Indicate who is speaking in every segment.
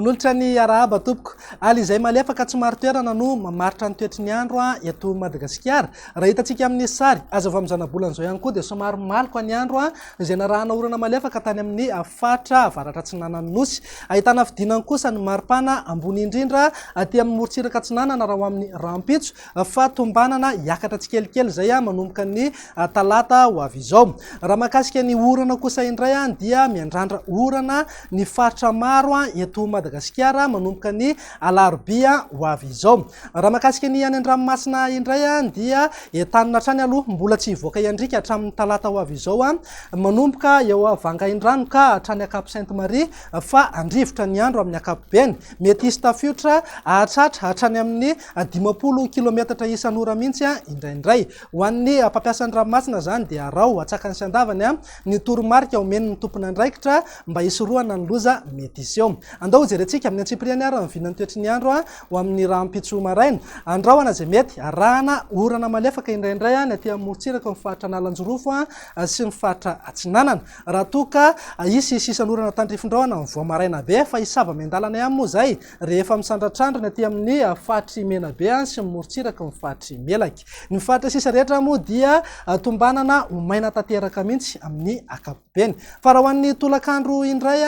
Speaker 1: manolotra ny arahaba tompoko ali izay malefaka tsy maro toerana no mamaritra ny toetry ny andro eto Madagasikara. Raha hitantsika amin'ny sary azo avy amin'ny zanabolana izao ihany koa dia somary malika ny andro izay narahana orana malefaka tany amin'ny fatra avaratra Atsinanana Nosy. Ahitana fidinany kosa ny maripana ambony indrindra aty amin'ny morotsiraka Atsinanana raha ho amin'ny Rampitso fa tombanana hiakatra tsikelikely izay manomboka ny talata ho avy izao. Raha mahakasika ny orana kosa indray dia miandrandra orana ny faritra maro eto Madagasikara manomboka ny alarobia ho avy izao. Raha mahakasika ny any an-dranomasina indray dia entanina hatrany aloha mbola tsy hivoaka iandrika hatramin'ny talata ho avy izao manomboka eo Vangaindrano ka hatrany a Cap Sainte-Marie fa andrivotra ny andro amin'ny ankapobeny. Mety hisy tafiotra ahatratra hatrany amin'ny 50 kilometatra isan'ora mihitsy indraindray. Ho an'ny mpampiasa ny ranomasina zany dia rao atsakany sy andavany ny toromarika omeny ny tompony andraikitra mba hisorohana ny loza mety isy eo. Andao jerentsika amin'ny Antsipriany ary ny vinany toetry ny andro ho amin'ny Rampitso maraina. Andrahoana izay mety arahana orana malefaka indraindray ny aty amin'ny morotsiraka ny faritra Nalanjorofo sy ny faritra Atsinanana. Raha toka isy sisan'orana tandrifondrahona ny voamaraina be fa hisava miandalana ihany moa zay rehefa misandratrandro ny aty amin'ny faritry Menabe sy ny morotsiraka ny faritry Melaky. Ny faritra sisa rehetra moa dia tombanana ho maina tanteraka mihitsy amin'ny ankapobeny. Fa raha ho an'ny tolakandro indray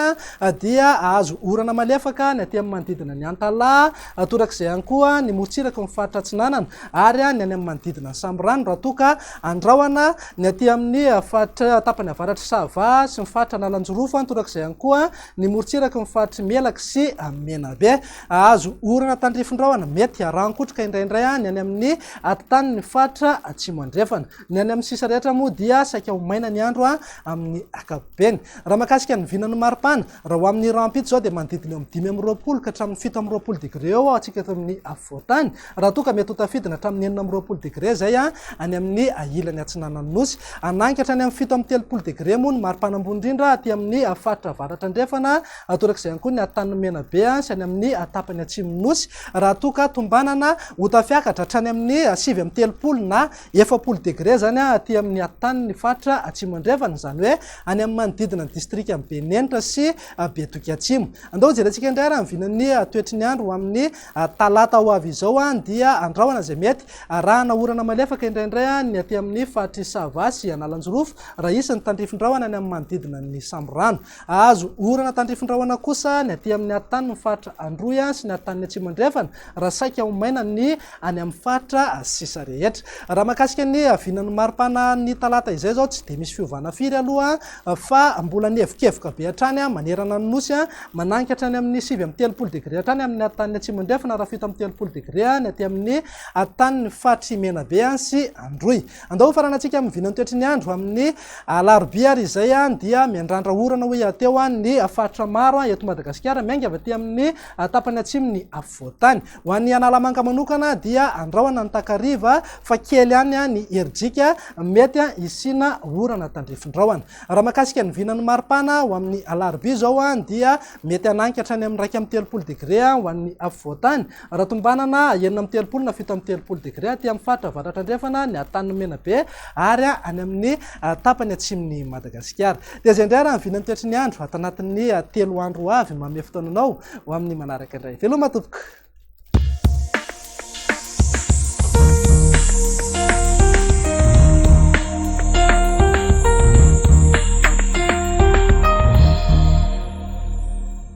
Speaker 1: dia azo orana malefaka ny aty amin'ny manodidina ny Antalaha torak'izay ihany koa ny morotsiraka ny faritra Atsinanana ary ny any amin'ny manodidina ny Samborano raha toka andrahoana ny aty amin'ny faritra tapany avaratra Sava sy ny faritra Nalanjorofo torak'izay ihany koa ny morotsiraka ny faritry Melaky sy Menabe. Azo orana tandrifondrahona mety arankotrika indraindray ny any amin'ny tany ny faritra Atsimo andrefana. Ny any amin'ny sisa rehetra moa dia saika ho maina ny andro amin'ny ankapobeny. Raha mahakasika ny vinan'ny maripana raha ho amin'ny Rampitso zao dia manodidina eo amin'ny 5 ka hatramin'ny 7 degré eo atsika eto amin'ny afovoantany. Raha toka mety ho tafidina hatramin'ny 9 degré zay any amin'ny ilany Atsinanana Nosy. Anankitra hatrany amin'ny 7 degré moa ny maripana ambony indrindra aty amin'ny faritra avaratra andrefana torak'izay ihany koa ny tany Menabe sy any amin'ny tapany Atsimo Nosy. Raha toka tombanana ho tafiakatra hatrany amin'ny 7 na 70 degré zany aty amin'ny tany ny faritra Atsimo andrefana, zany hoe any amin'ny manodidina ny distrika ny Benenitra sy Betoky Atsimo. Andao jerentsika indray raha ny vinan'ny toetry ny andro ho amin'ny talata ho avy izao dia andrahoana izay mety arahana orana malefaka indraindray ny aty amin'ny faritry Sava sy Nalanjorofo raha isy ny tandrifondrahona any amin'ny manodidina ny Samborano. Azo orana tandrifondrahona kosa ny aty amin'ny tany ny faritra Androy sy ny tany Atsimo andrefana raha saika ho maina ny any amin'ny faritra sisa rehetra. Raha mahakasika ny vinan'ny maripana ny talata izay zao tsy dia misy fiovana firy aloha fa mbola nevikevoka be hatrany manerana ny Nosy mananika hatrany amin'ny 7 degré hatrany amin'ny tany Atsimo andrefana raha 7 degré ny aty amin'ny tany ny faritry Menabe sy Androy. Andao faranantsika amin'ny vinan'ny toetry ny andro amin'ny alarobia ary izay dia miandrandra orana ho ateo ny faritra maro eto Madagasikara miainga avy aty amin'ny tapany atsimo ny afovoantany. Ho an'ny Analamanga manokana dia andrahoana ny takariva fa kely ihany ny herijika mety isina orana tandrifondrahona. Raha mahakasika ny vinan'ny maripana ho amin'ny alarobia zao dia mety ananika hatrany amin'ny 3 degré ho an'ny afovoantany. Raha tombanana 9 na 7 degré aty amin'ny faritra avaratra andrefana ny tany Menabe ary any amin'ny tapany atsimony Madagasikara. Dia izay indray raha ny vinan'ny toetry ny andro ato anatin'ny 3 andro avy manome fotoananao ho amin'ny manaraka indray. Veloma tompoko.